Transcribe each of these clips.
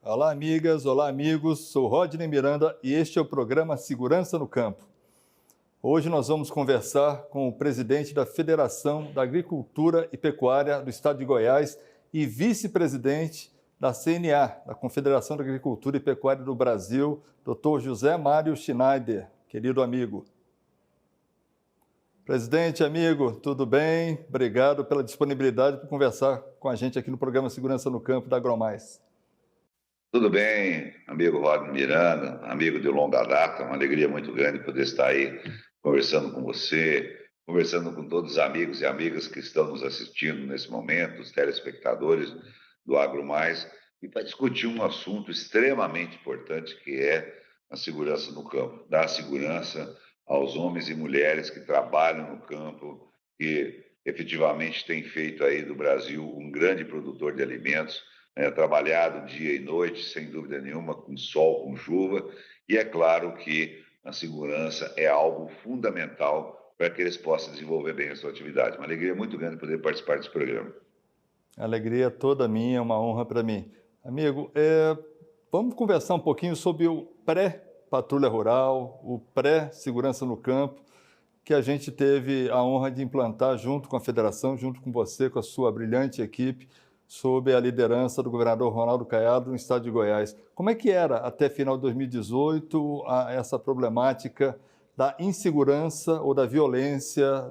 Olá, amigas, olá, amigos. Sou Rodney Miranda e este é o programa Segurança no Campo. Hoje nós vamos conversar com o presidente da Federação da Agricultura e Pecuária do Estado de Goiás e vice-presidente da CNA, da Confederação da Agricultura e Pecuária do Brasil, Dr. José Mário Schneider, querido amigo. Presidente, amigo, tudo bem? Obrigado pela disponibilidade para conversar com a gente aqui no programa Segurança no Campo da Agromais. Tudo bem, amigo Rodney Miranda, amigo de longa data, uma alegria muito grande poder estar aí conversando com você, conversando com todos os amigos e amigas que estão nos assistindo nesse momento, os telespectadores do AgroMais, e para discutir um assunto extremamente importante que é a segurança no campo, dar segurança aos homens e mulheres que trabalham no campo, que efetivamente têm feito aí do Brasil um grande produtor de alimentos, trabalhado dia e noite, sem dúvida nenhuma, com sol, com chuva, e é claro que a segurança é algo fundamental para que eles possam desenvolver bem a sua atividade. Uma alegria muito grande poder participar desse programa. Alegria toda minha, é uma honra para mim. Amigo, vamos conversar um pouquinho sobre o pré-patrulha rural, o pré-segurança no campo, que a gente teve a honra de implantar junto com a federação, junto com você, com a sua brilhante equipe, sob a liderança do governador Ronaldo Caiado, no estado de Goiás. Como é que era, até final de 2018, essa problemática da insegurança ou da violência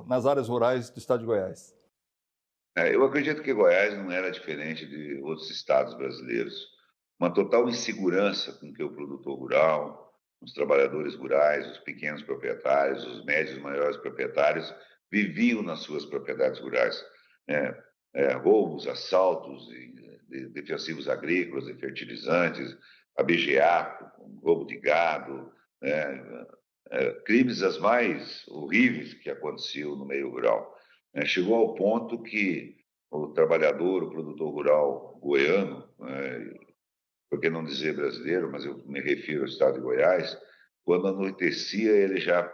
nas áreas rurais do estado de Goiás? Eu acredito que Goiás não era diferente de outros estados brasileiros. Uma total insegurança com que o produtor rural, os trabalhadores rurais, os pequenos proprietários, os médios e maiores proprietários viviam nas suas propriedades rurais. Roubos, assaltos, defensivos agrícolas e fertilizantes, abigeato, roubo de gado, crimes as mais horríveis que aconteciam no meio rural. Chegou ao ponto que o trabalhador, o produtor rural goiano, por que não dizer brasileiro, mas eu me refiro ao estado de Goiás, quando anoitecia ele já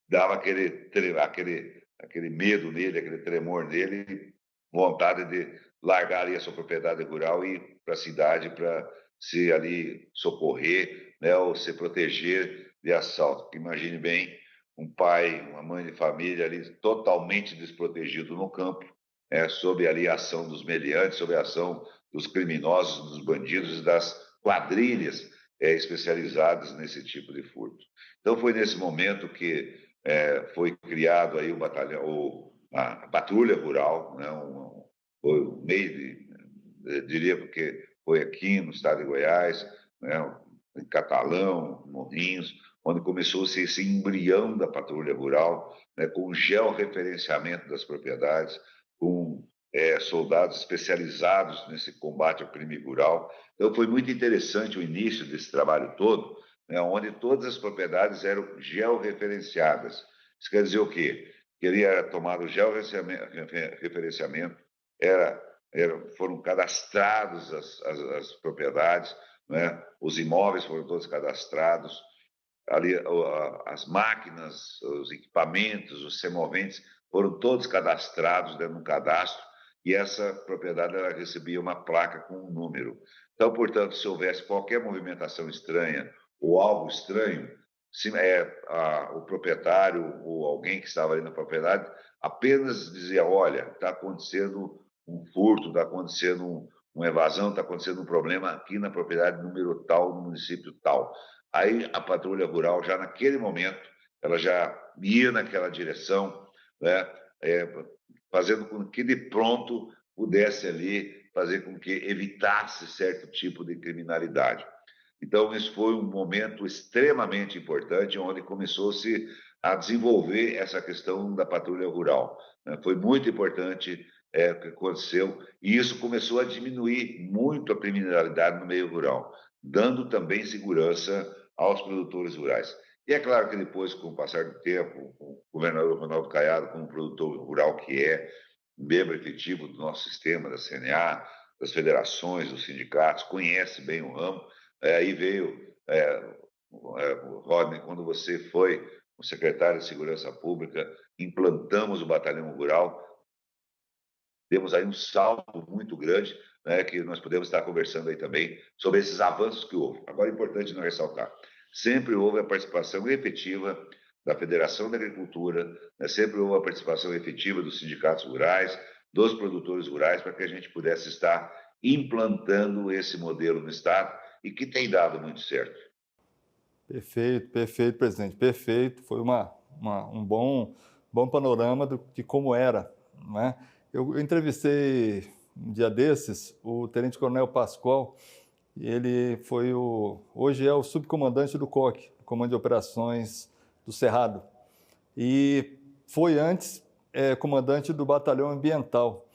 dava aquele medo nele, aquele tremor nele, vontade de largar ali a sua propriedade rural e ir para a cidade para se ali socorrer, né, ou se proteger de assalto. Imagine bem um pai, uma mãe de família ali totalmente desprotegido no campo, sob ali a ação dos meliantes, sob a ação dos criminosos, dos bandidos e das quadrilhas especializadas nesse tipo de furto. Então foi nesse momento que foi criado aí o batalhão, a patrulha rural, né, foi o meio diria porque foi aqui no estado de Goiás, né, em Catalão, Morrinhos, onde começou-se esse embrião da patrulha rural, né, com o georreferenciamento das propriedades, com soldados especializados nesse combate ao crime rural. Então foi muito interessante o início desse trabalho todo, né, onde todas as propriedades eram georreferenciadas. Isso quer dizer o quê? Queria tomar o georreferenciamento, foram cadastrados as propriedades, né? Os imóveis foram todos cadastrados, ali as máquinas, os equipamentos, os semoventes foram todos cadastrados dentro de um cadastro e essa propriedade ela recebia uma placa com um número. Então, portanto, se houvesse qualquer movimentação estranha ou algo estranho, o proprietário ou alguém que estava ali na propriedade apenas dizia, olha, está acontecendo um furto, está acontecendo uma evasão, está acontecendo um problema aqui na propriedade número tal, no município tal. Aí a patrulha rural, já naquele momento, ela já ia naquela direção, né, fazendo com que de pronto pudesse ali fazer com que evitasse certo tipo de criminalidade. Então, isso foi um momento extremamente importante, onde começou-se a desenvolver essa questão da patrulha rural. Foi muito importante o que aconteceu, e isso começou a diminuir muito a criminalidade no meio rural, dando também segurança aos produtores rurais. E é claro que depois, com o passar do tempo, o governador Ronaldo Caiado, como produtor rural que é, membro efetivo do nosso sistema, da CNA, das federações, dos sindicatos, conhece bem o ramo. Aí veio, Rodney, quando você foi o secretário de Segurança Pública, implantamos o Batalhão Rural, temos aí um salto muito grande, né, que nós podemos estar conversando aí também sobre esses avanços que houve. Agora, é importante não ressaltar, sempre houve a participação efetiva da Federação da Agricultura, né, sempre houve a participação efetiva dos sindicatos rurais, dos produtores rurais, para que a gente pudesse estar implantando esse modelo no Estado e que tem dado muito certo. Perfeito, perfeito, presidente, perfeito. Foi um bom panorama de como era, não é? Eu entrevistei um dia desses o Tenente Coronel Pascoal, e ele hoje é o subcomandante do COC, Comando de Operações do Cerrado, e foi antes comandante do Batalhão Ambiental.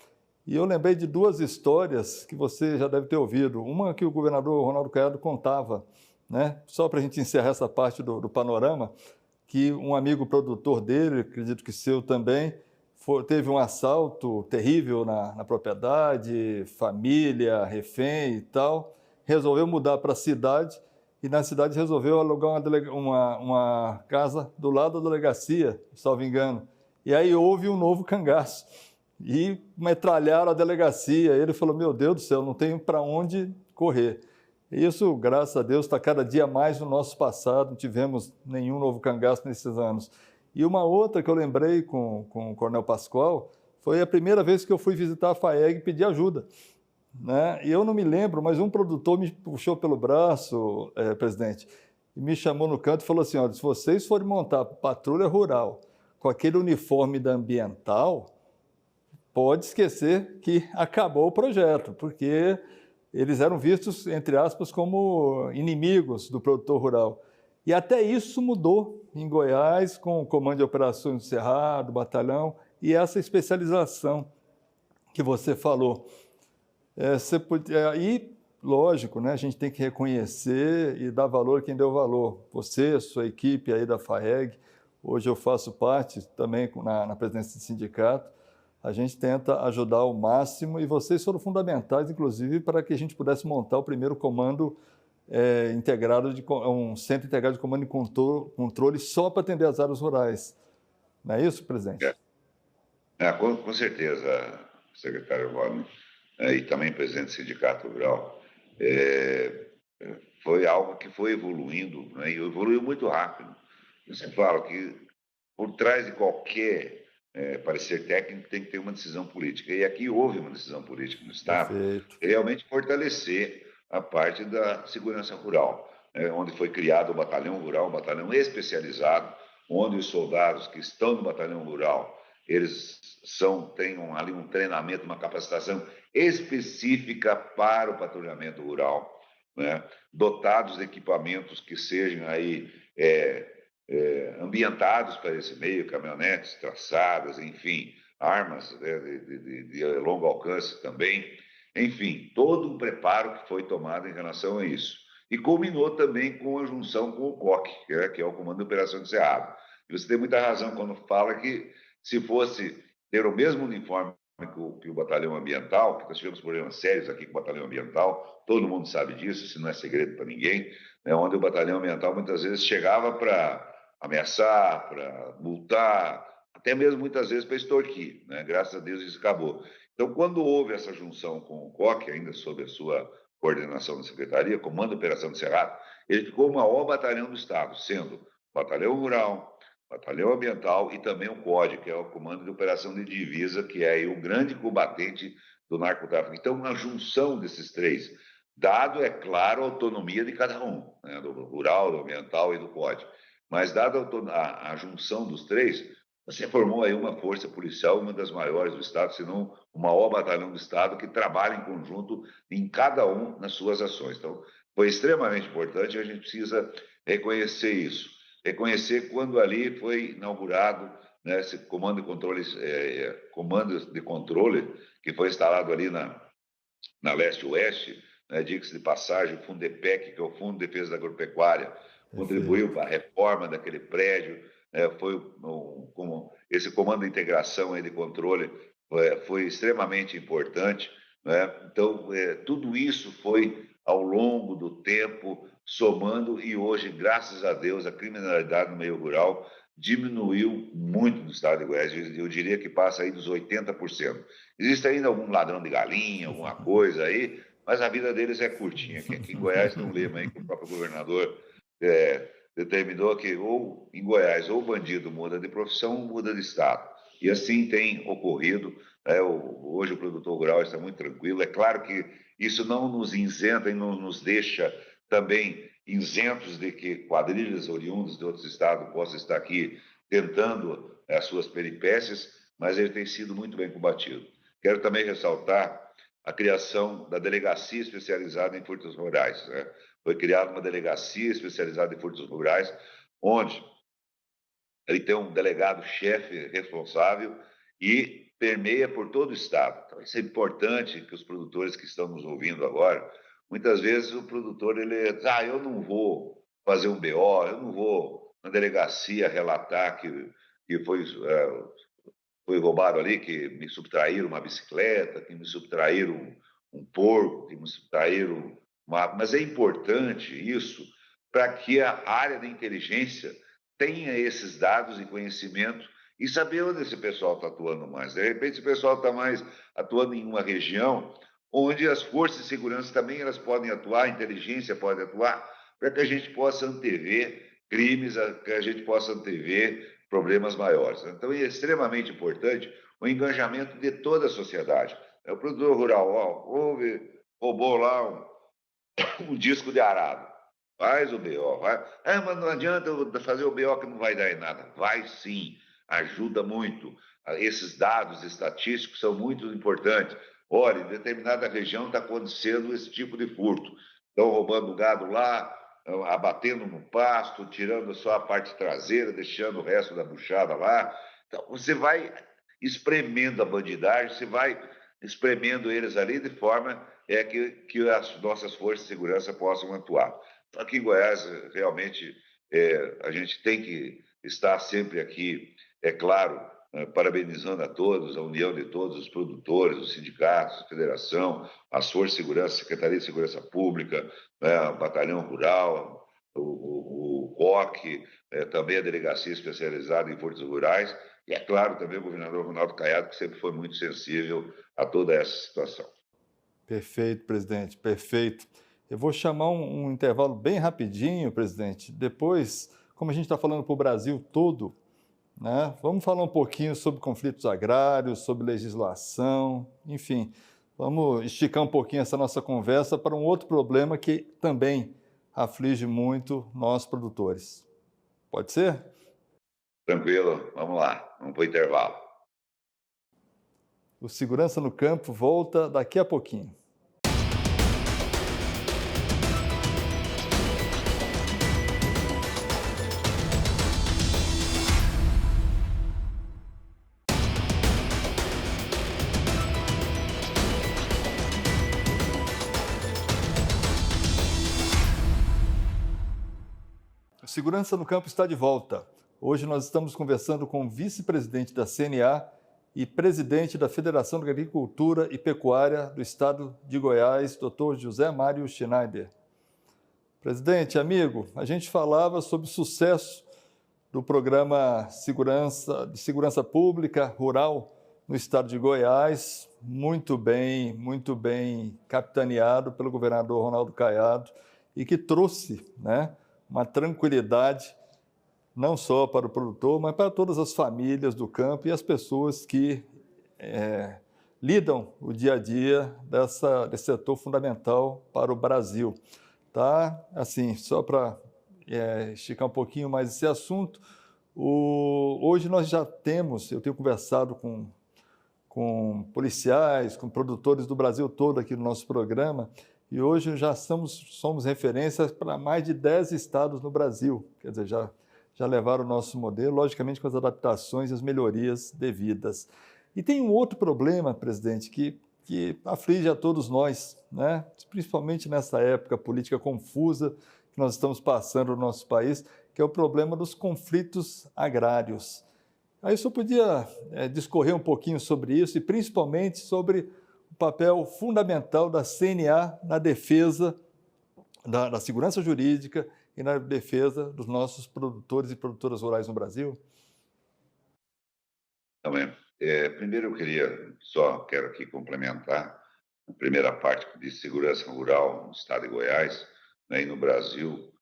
E eu lembrei de duas histórias que você já deve ter ouvido. Uma que o governador Ronaldo Caiado contava, né? Só para a gente encerrar essa parte do panorama, que um amigo produtor dele, acredito que seu também, teve um assalto terrível na propriedade, família, refém e tal, resolveu mudar para a cidade e na cidade resolveu alugar uma casa do lado da delegacia, salvo engano. E aí houve um novo cangaço e metralharam a delegacia. Ele falou, meu Deus do céu, não tenho para onde correr. Isso, graças a Deus, está cada dia mais no nosso passado, não tivemos nenhum novo cangaço nesses anos. E uma outra que eu lembrei com o Coronel Pascoal foi a primeira vez que eu fui visitar a FAEG e pedir ajuda, né? E eu não me lembro, mas um produtor me puxou pelo braço, presidente, e me chamou no canto e falou assim, olha, se vocês forem montar patrulha rural com aquele uniforme da ambiental, pode esquecer que acabou o projeto, porque eles eram vistos, entre aspas, como inimigos do produtor rural. E até isso mudou em Goiás, com o Comando de Operações do Cerrado, Batalhão, e essa especialização que você falou. E, lógico, né, a gente tem que reconhecer e dar valor a quem deu valor. Você, sua equipe aí da FAEG, hoje eu faço parte também na presidência do sindicato, a gente tenta ajudar ao máximo e vocês foram fundamentais, inclusive, para que a gente pudesse montar o primeiro comando integrado, um centro integrado de comando e controle só para atender as áreas rurais. Não é isso, presidente? Com certeza, secretário Wagner, e também presidente do Sindicato Rural. Foi algo que foi evoluindo, né, e evoluiu muito rápido. Eu sempre falo que por trás de qualquer parecer técnico tem que ter uma decisão política. E aqui houve uma decisão política no Estado de realmente fortalecer a parte da segurança rural, onde foi criado o Batalhão Rural, um batalhão especializado, onde os soldados que estão no Batalhão Rural, eles têm ali um treinamento, uma capacitação específica para o patrulhamento rural, né? Dotados de equipamentos que sejam aí ambientados para esse meio, caminhonetes, traçadas, enfim, armas de longo alcance também, enfim, todo um preparo que foi tomado em relação a isso. E culminou também com a junção com o COC, que é o Comando de Operação do Cerrado. E você tem muita razão quando fala que se fosse ter o mesmo uniforme que o Batalhão Ambiental, que nós tivemos problemas sérios aqui com o Batalhão Ambiental, todo mundo sabe disso, isso não é segredo para ninguém, né, onde o Batalhão Ambiental muitas vezes chegava para ameaçar, para multar, até mesmo muitas vezes para extorquir, né? Graças a Deus isso acabou. Então, quando houve essa junção com o COC, ainda sob a sua coordenação da Secretaria, Comando de Operação do Cerrado, ele ficou o maior batalhão do Estado, sendo Batalhão Rural, Batalhão Ambiental e também o CODE, que é o Comando de Operação de Divisa, que é aí o grande combatente do narcotráfico. Então, a junção desses três, dado, é claro, a autonomia de cada um, né? Do rural, do ambiental e do CODE. Mas, dada a junção dos três, você formou aí uma força policial, uma das maiores do Estado, se não o maior batalhão do Estado, que trabalha em conjunto em cada um nas suas ações. Então, foi extremamente importante e a gente precisa reconhecer isso. Reconhecer quando ali foi inaugurado, né, esse comando de controle que foi instalado ali na leste-oeste, né, diga-se de passagem, o Fundepec, que é o Fundo de Defesa da Agropecuária, contribuiu para a reforma daquele prédio, como esse comando de integração aí de controle foi extremamente importante, né? Então, tudo isso foi ao longo do tempo somando e hoje, graças a Deus, a criminalidade no meio rural diminuiu muito no estado de Goiás. Eu diria que passa aí dos 80%. Existe ainda algum ladrão de galinha, alguma coisa aí, mas a vida deles é curtinha. Aqui em Goiás tem um lema aí que o próprio governador determinou que ou em Goiás ou o bandido muda de profissão ou muda de estado. E assim tem ocorrido. Hoje o produtor rural está muito tranquilo. É claro que isso não nos isenta e não nos deixa também isentos de que quadrilhas oriundas de outros estados possam estar aqui tentando as suas peripécias, mas ele tem sido muito bem combatido. Quero também ressaltar a criação da delegacia especializada em furtos rurais. Né? Foi criada uma delegacia especializada em furtos rurais, onde ele tem um delegado-chefe responsável e permeia por todo o estado. Então, isso é importante que os produtores que estão nos ouvindo agora, muitas vezes o produtor, ele diz, eu não vou fazer um BO, eu não vou na delegacia relatar que foi roubado ali, que me subtraíram uma bicicleta, que me subtraíram um porco, que me subtraíram uma... Mas é importante isso para que a área da inteligência tenha esses dados e conhecimento e saber onde esse pessoal está atuando mais. De repente, esse pessoal está mais atuando em uma região onde as forças de segurança também elas podem atuar, a inteligência pode atuar, para que a gente possa antever crimes, que a gente possa antever problemas maiores. Então, é extremamente importante o engajamento de toda a sociedade. O produtor rural, roubou lá um disco de arado. Faz o BO. Vai. Mas não adianta fazer o BO que não vai dar em nada. Vai sim, ajuda muito. Esses dados estatísticos são muito importantes. Olha, em determinada região está acontecendo esse tipo de furto. Estão roubando gado lá, abatendo no pasto, tirando só a parte traseira, deixando o resto da buchada lá. Então, você vai espremendo a bandidagem, você vai espremendo eles ali de forma que as nossas forças de segurança possam atuar. Aqui em Goiás, realmente, a gente tem que estar sempre aqui, é claro, parabenizando a todos, a união de todos os produtores, os sindicatos, a federação, as forças de segurança, a Secretaria de Segurança Pública, o Batalhão Rural, o COC, também a Delegacia Especializada em Forças Rurais, e, é claro, também o governador Ronaldo Caiado, que sempre foi muito sensível a toda essa situação. Perfeito, presidente, perfeito. Eu vou chamar um intervalo bem rapidinho, presidente. Depois, como a gente está falando para o Brasil todo, né, vamos falar um pouquinho sobre conflitos agrários, sobre legislação, enfim. Vamos esticar um pouquinho essa nossa conversa para um outro problema que também aflige muito nós produtores. Pode ser? Tranquilo, vamos lá, vamos para o intervalo. O Segurança no Campo volta daqui a pouquinho. O Segurança no Campo está de volta. Hoje nós estamos conversando com o vice-presidente da CNA e presidente da Federação de Agricultura e Pecuária do Estado de Goiás, Dr. José Mário Schneider. Presidente, amigo, a gente falava sobre o sucesso do programa de Segurança Pública Rural no estado de Goiás, muito bem capitaneado pelo governador Ronaldo Caiado e que trouxe, né, uma tranquilidade não só para o produtor, mas para todas as famílias do campo e as pessoas que lidam o dia a dia desse setor fundamental para o Brasil. Tá? Assim, só para esticar um pouquinho mais esse assunto, hoje nós já eu tenho conversado com policiais, com produtores do Brasil todo aqui no nosso programa, e hoje já somos referências para mais de 10 estados no Brasil, quer dizer, já levaram o nosso modelo, logicamente com as adaptações e as melhorias devidas. E tem um outro problema, presidente, que aflige a todos nós, né? Principalmente nessa época política confusa que nós estamos passando no nosso país, que é o problema dos conflitos agrários. Aí o senhor podia discorrer um pouquinho sobre isso e principalmente sobre o papel fundamental da CNA na defesa da segurança jurídica e na defesa dos nossos produtores e produtoras rurais no Brasil? Também. Primeiro eu quero aqui complementar a primeira parte de segurança rural no estado de Goiás, né, e no Brasil.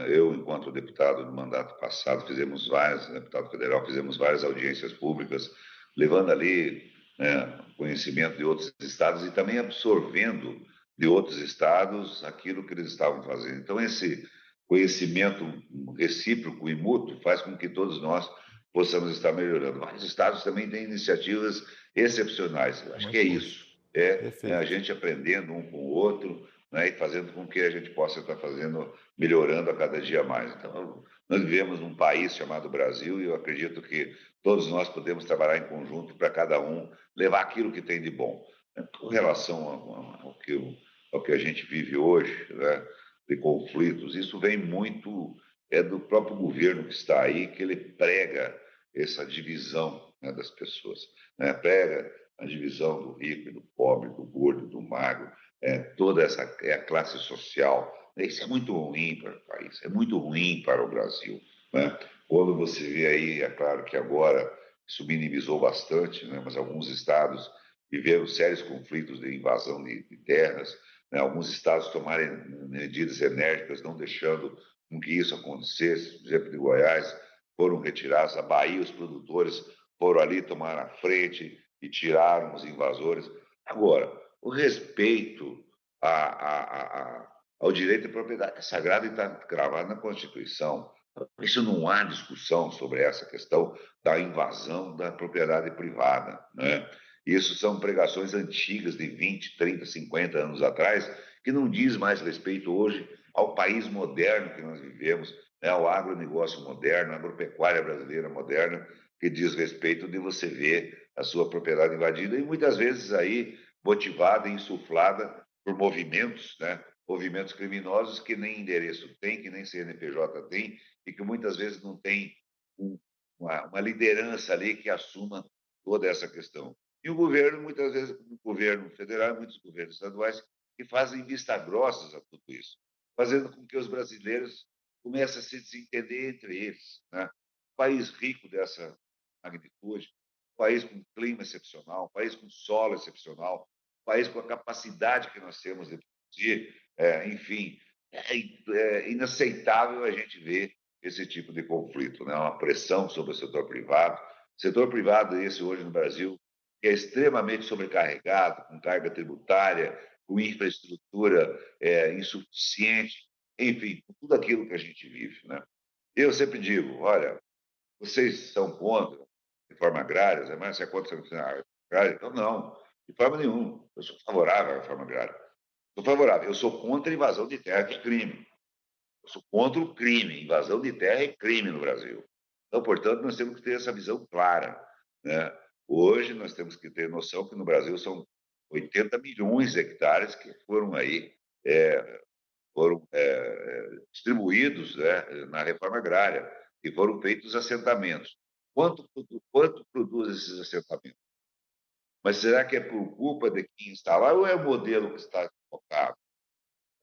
Eu, enquanto deputado do mandato passado, deputado federal, fizemos várias audiências públicas, levando ali, né, conhecimento de outros estados e também absorvendo de outros estados aquilo que eles estavam fazendo. Então, esse conhecimento recíproco e mútuo faz com que todos nós possamos estar melhorando. Vários estados também têm iniciativas excepcionais. Eu acho que é Muito bom. isso. É a Perfeito. gente aprendendo um com o outro, né, e fazendo com que a gente possa estar melhorando a cada dia mais. Então, nós vivemos num país chamado Brasil e eu acredito que todos nós podemos trabalhar em conjunto para cada um levar aquilo que tem de bom. Com relação ao que a gente vive hoje, né, de conflitos, isso vem muito do próprio governo que está aí, que ele prega essa divisão, né, das pessoas, né? Prega a divisão do rico e do pobre, do gordo e do magro, toda essa a classe social. Isso é muito ruim para o país, é muito ruim para o Brasil, né? Quando você vê aí, é claro que agora isso minimizou bastante, né? Mas alguns estados viveram sérios conflitos de invasão de terras, né? Alguns estados tomarem medidas enérgicas, não deixando com que isso acontecesse. Por exemplo, de Goiás, foram retirados, a Bahia, os produtores foram ali tomar a frente e tiraram os invasores. Agora, o respeito ao direito de propriedade é sagrado e está gravado na Constituição. Isso não há discussão sobre essa questão da invasão da propriedade privada, né? Isso são pregações antigas de 20, 30, 50 anos atrás, que não diz mais respeito hoje ao país moderno que nós vivemos, né, ao agronegócio moderno, à agropecuária brasileira moderna, que diz respeito de você ver a sua propriedade invadida e muitas vezes aí motivada e insuflada por movimentos, né, movimentos criminosos que nem endereço tem, que nem CNPJ tem e que muitas vezes não tem uma liderança ali que assuma toda essa questão. E o governo, muitas vezes, o governo federal e muitos governos estaduais que fazem vista grossas a tudo isso, fazendo com que os brasileiros comecem a se desentender entre eles, né? Um país rico dessa magnitude, um país com clima excepcional, um país com solo excepcional, um país com a capacidade que nós temos de produzir, enfim, é inaceitável a gente ver esse tipo de conflito, né? Uma pressão sobre o setor privado. O setor privado, esse hoje no Brasil, que é extremamente sobrecarregado, com carga tributária, com infraestrutura insuficiente, enfim, com tudo aquilo que a gente vive, né? Eu sempre digo, olha, vocês são contra a reforma agrária, mas você é contra a reforma agrária? Então, não, de forma nenhuma. Eu sou favorável à reforma agrária. Sou favorável. Eu sou contra a invasão de terra, que é crime. Eu sou contra o crime. Invasão de terra é crime no Brasil. Então, portanto, nós temos que ter essa visão clara, né? Hoje, nós temos que ter noção que no Brasil são 80 milhões de hectares que foram aí distribuídos, né, na reforma agrária e foram feitos assentamentos. Quanto produz esses assentamentos? Mas será que é por culpa de quem está lá ou é o modelo que está equivocado?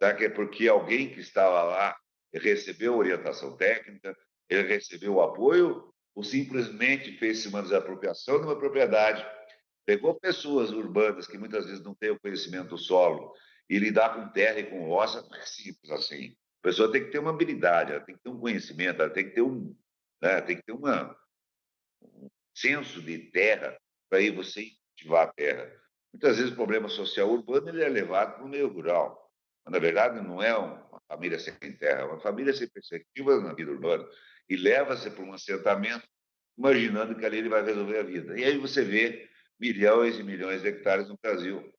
Será que é porque alguém que estava lá recebeu orientação técnica, ele recebeu o apoio ou simplesmente fez uma desapropriação de uma propriedade, pegou pessoas urbanas que muitas vezes não têm o conhecimento do solo e lidar com terra e com roça não é simples assim. A pessoa tem que ter uma habilidade, ela tem que ter um conhecimento, ela tem que ter tem que ter um senso de terra para aí você cultivar a terra. Muitas vezes o problema social urbano ele é levado para o meio rural. Mas, na verdade, não é uma família sem terra, é uma família sem perspectiva na vida urbana. E leva-se para um assentamento imaginando que ali ele vai resolver a vida. E aí você vê milhões e milhões de hectares no Brasil,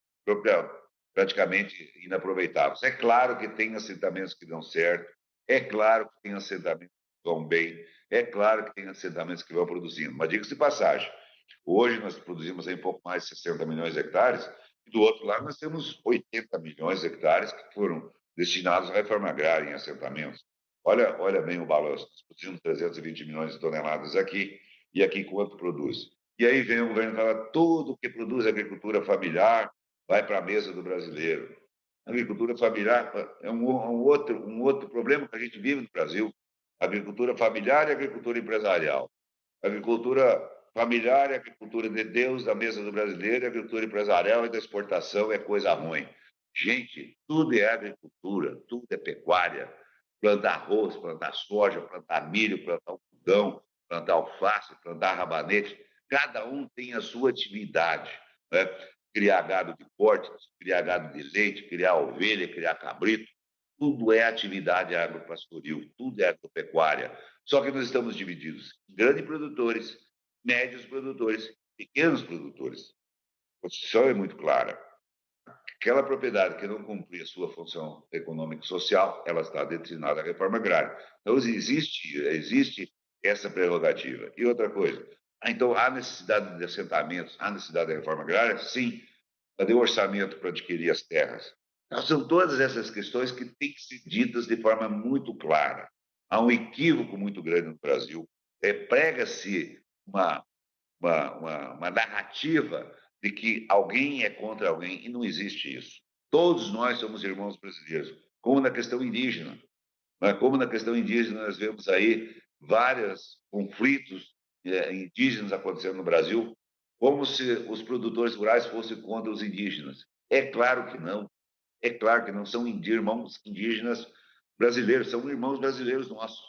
praticamente inaproveitáveis. É claro que tem assentamentos que dão certo, é claro que tem assentamentos que vão bem, é claro que tem assentamentos que vão produzindo. Mas diga-se de passagem, hoje nós produzimos aí um pouco mais de 60 milhões de hectares, e do outro lado nós temos 80 milhões de hectares que foram destinados à reforma agrária em assentamentos. Olha bem o balanço, nós produzimos 320 milhões de toneladas aqui, e aqui quanto produz? E aí vem o governo e fala, tudo que produz agricultura familiar vai para a mesa do brasileiro. A agricultura familiar é um outro problema que a gente vive no Brasil. A agricultura familiar e a agricultura empresarial. A agricultura familiar, a agricultura de Deus, da mesa do brasileiro, a agricultura empresarial e da exportação é coisa ruim. Gente, tudo é agricultura, tudo é pecuária. Plantar arroz, plantar soja, plantar milho, plantar algodão, plantar alface, plantar rabanete. Cada um tem a sua atividade, né? Criar gado de corte, criar gado de leite, criar ovelha, criar cabrito. Tudo é atividade agropastoril, tudo é agropecuária. Só que nós estamos divididos em grandes produtores, médios produtores, pequenos produtores. A Constituição é muito clara. Aquela propriedade que não cumprir a sua função econômica e social, ela está destinada à reforma agrária. Então, existe essa prerrogativa. E outra coisa, então, há necessidade de assentamentos, há necessidade da reforma agrária? Sim. Cadê o orçamento para adquirir as terras? Então, são todas essas questões que têm que ser ditas de forma muito clara. Há um equívoco muito grande no Brasil. Prega-se uma narrativa de que alguém é contra alguém, e não existe isso. Todos nós somos irmãos brasileiros, como na questão indígena. Como na questão indígena, nós vemos aí vários conflitos indígenas acontecendo no Brasil, como se os produtores rurais fossem contra os indígenas. É claro que não. É claro que não são irmãos indígenas brasileiros, são irmãos brasileiros nossos.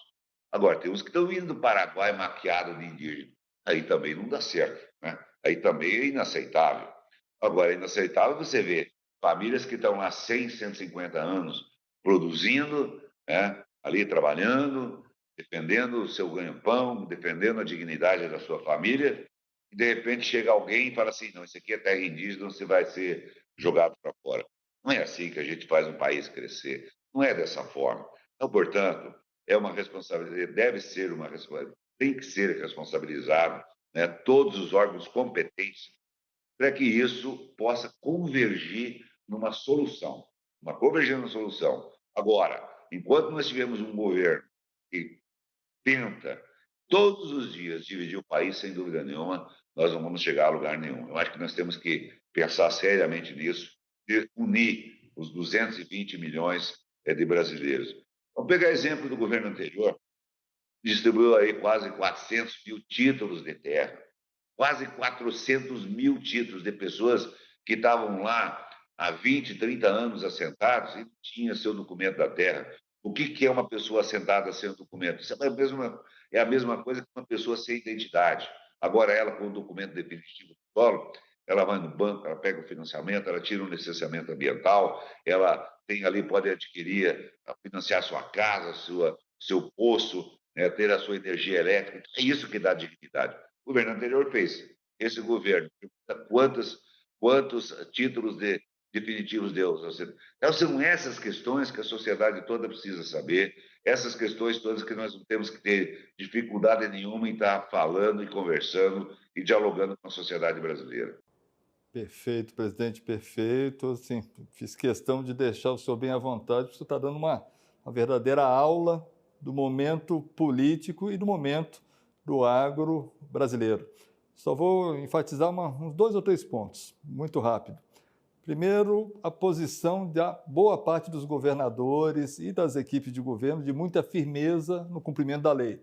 Agora, tem uns que estão vindo do Paraguai maquiados de indígena. Aí também não dá certo, né? Aí também é inaceitável. Agora, é inaceitável você ver famílias que estão há 100, 150 anos produzindo, né? Ali trabalhando, defendendo o seu ganho-pão, defendendo a dignidade da sua família, e de repente chega alguém e fala assim, não, isso aqui é terra indígena, você vai ser jogado para fora. Não é assim que a gente faz um país crescer. Não é dessa forma. Então, portanto, é uma responsabilidade, deve ser uma responsabilidade, tem que ser responsabilizado, né, todos os órgãos competentes para que isso possa convergir numa solução, convergir numa solução. Agora, enquanto nós tivermos um governo que tenta todos os dias dividir o país, sem dúvida nenhuma, nós não vamos chegar a lugar nenhum. Eu acho que nós temos que pensar seriamente nisso, de unir os 220 milhões de brasileiros. Vamos pegar exemplo do governo anterior, distribuiu aí quase 400 mil títulos de terra, quase 400 mil títulos de pessoas que estavam lá há 20, 30 anos assentados e não tinha seu documento da terra. O que é uma pessoa assentada sem documento? Isso é a mesma coisa que uma pessoa sem identidade. Agora, ela, com o documento definitivo do solo, ela vai no banco, ela pega o financiamento, ela tira um licenciamento ambiental, ela tem ali, pode adquirir, financiar sua casa, seu poço, né, ter a sua energia elétrica. É isso que dá dignidade. O governo anterior fez. Esse governo, quantos títulos definitivos deu? Então, são essas questões que a sociedade toda precisa saber, essas questões todas que nós não temos que ter dificuldade nenhuma em estar falando e conversando e dialogando com a sociedade brasileira. Perfeito, presidente, perfeito. Assim, fiz questão de deixar o senhor bem à vontade, porque o senhor está dando uma verdadeira aula do momento político e do momento do agro brasileiro. Só vou enfatizar uns 2 ou 3 pontos, muito rápido. Primeiro, a posição da boa parte dos governadores e das equipes de governo de muita firmeza no cumprimento da lei.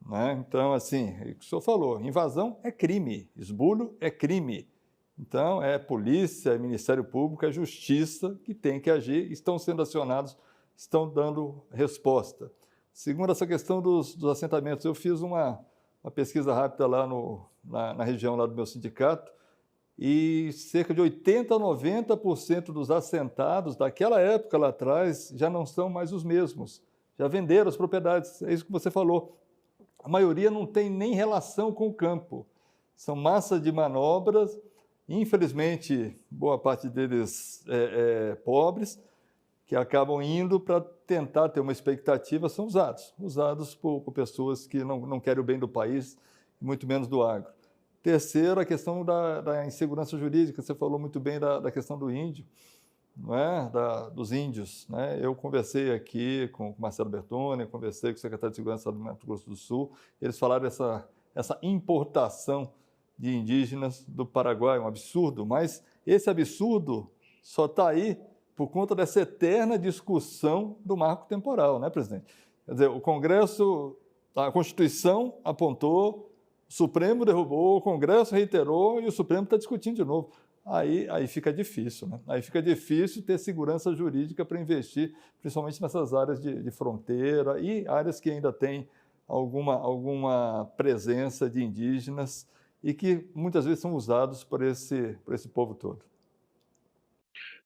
Né? Então, assim, o que o senhor falou, invasão é crime, esbulho é crime. Então, é polícia, é Ministério Público, é Justiça que tem que agir, estão sendo acionados, estão dando resposta. Segundo, essa questão dos assentamentos, eu fiz uma pesquisa rápida lá na região lá do meu sindicato e cerca de 80% a 90% dos assentados daquela época lá atrás já não são mais os mesmos, já venderam as propriedades, é isso que você falou. A maioria não tem nem relação com o campo, são massa de manobras. Infelizmente, boa parte deles pobres, que acabam indo para tentar ter uma expectativa, são usados por pessoas que não querem o bem do país, muito menos do agro. Terceiro, a questão da insegurança jurídica, você falou muito bem da questão do índio, não é? Dos índios. Né? Eu conversei aqui com o Marcelo Bertoni, conversei com o secretário de Segurança do Mato Grosso do Sul, eles falaram essa importação de indígenas do Paraguai, um absurdo, mas esse absurdo só está aí por conta dessa eterna discussão do marco temporal, né, presidente? Quer dizer, o Congresso, a Constituição apontou O Supremo derrubou, o Congresso reiterou e o Supremo está discutindo de novo. Aí fica difícil, né? Aí fica difícil ter segurança jurídica para investir, principalmente nessas áreas de fronteira e áreas que ainda têm alguma presença de indígenas e que muitas vezes são usados por esse povo todo.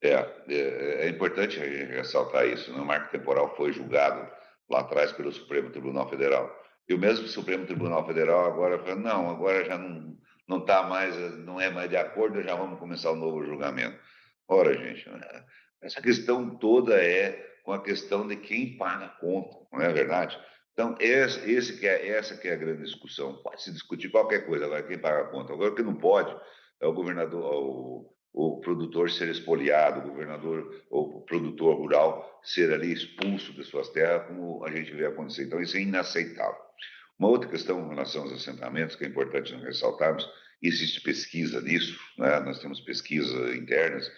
É importante ressaltar isso, né? O marco temporal foi julgado lá atrás pelo Supremo Tribunal Federal. E o mesmo Supremo Tribunal Federal agora fala, não, agora já não tá mais, não é mais de acordo, já vamos começar um novo julgamento. Ora, gente, essa questão toda é com a questão de quem paga a conta, não é verdade? Então, essa que é a grande discussão. Pode se discutir qualquer coisa, agora quem paga a conta. Agora o que não pode é o governador, o produtor ser expoliado, o governador ou o produtor rural ser ali expulso de suas terras, como a gente vê acontecer. Então, isso é inaceitável. Uma outra questão em relação aos assentamentos, que é importante nós ressaltarmos, existe pesquisa nisso, né? Nós temos pesquisas internas.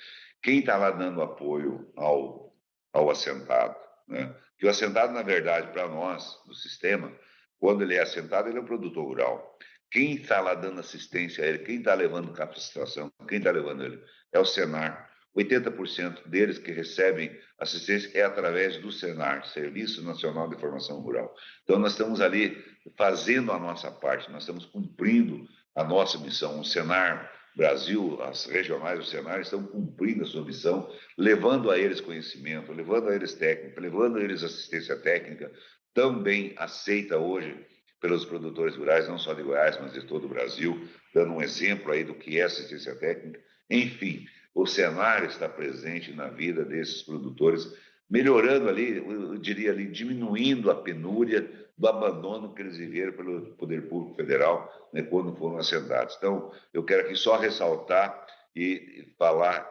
Quem está lá dando apoio ao assentado, né? Que o assentado, na verdade, para nós, do sistema, quando ele é assentado, ele é um produtor rural. Quem está lá dando assistência a ele, quem está levando capacitação, quem está levando ele, é o Senar. 80% deles que recebem assistência é através do Senar, Serviço Nacional de Formação Rural. Então, nós estamos ali fazendo a nossa parte, nós estamos cumprindo a nossa missão. O Senar Brasil, as regionais do Senar estão cumprindo a sua missão, levando a eles conhecimento, levando a eles técnica, levando a eles assistência técnica, também aceita hoje pelos produtores rurais, não só de Goiás, mas de todo o Brasil, dando um exemplo aí do que é assistência técnica. Enfim, o Senar está presente na vida desses produtores, melhorando ali, eu diria ali, diminuindo a penúria do abandono que eles viveram pelo Poder Público Federal, né, quando foram assentados. Então, eu quero aqui só ressaltar e falar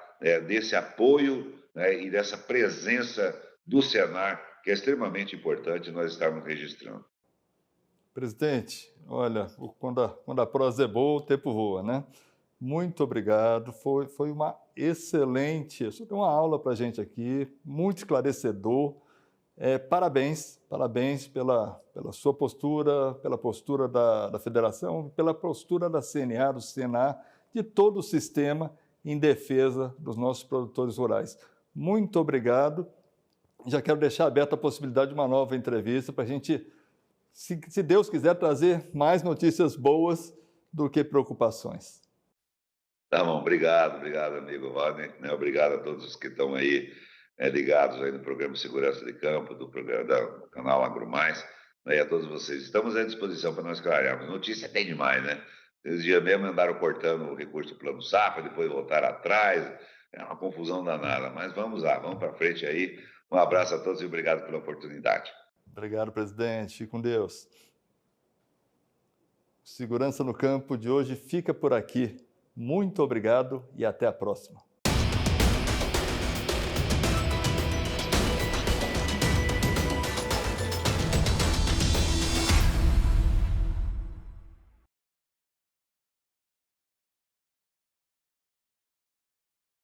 desse apoio, né, e dessa presença do Senar, que é extremamente importante nós estarmos registrando. Presidente, olha, quando a prosa é boa, o tempo voa, né? Muito obrigado, foi uma excelente, você deu uma aula para a gente aqui, muito esclarecedor. Parabéns pela sua postura, pela postura da Federação, pela postura da CNA, do Senar, de todo o sistema em defesa dos nossos produtores rurais. Muito obrigado. Já quero deixar aberta a possibilidade de uma nova entrevista para a gente, se Deus quiser, trazer mais notícias boas do que preocupações. Tá bom, obrigado, amigo Rodney, né? Obrigado a todos os que estão aí ligados aí no programa Segurança de Campo, do canal AgroMais, né? E a todos vocês. Estamos à disposição para nós clarearmos. Notícia tem demais, né? Esses dias mesmo andaram cortando o recurso do Plano Safra, depois voltaram atrás, é uma confusão danada, mas vamos lá, vamos para frente aí. Um abraço a todos e obrigado pela oportunidade. Obrigado, presidente. Fique com Deus. Segurança no Campo de hoje fica por aqui. Muito obrigado e até a próxima.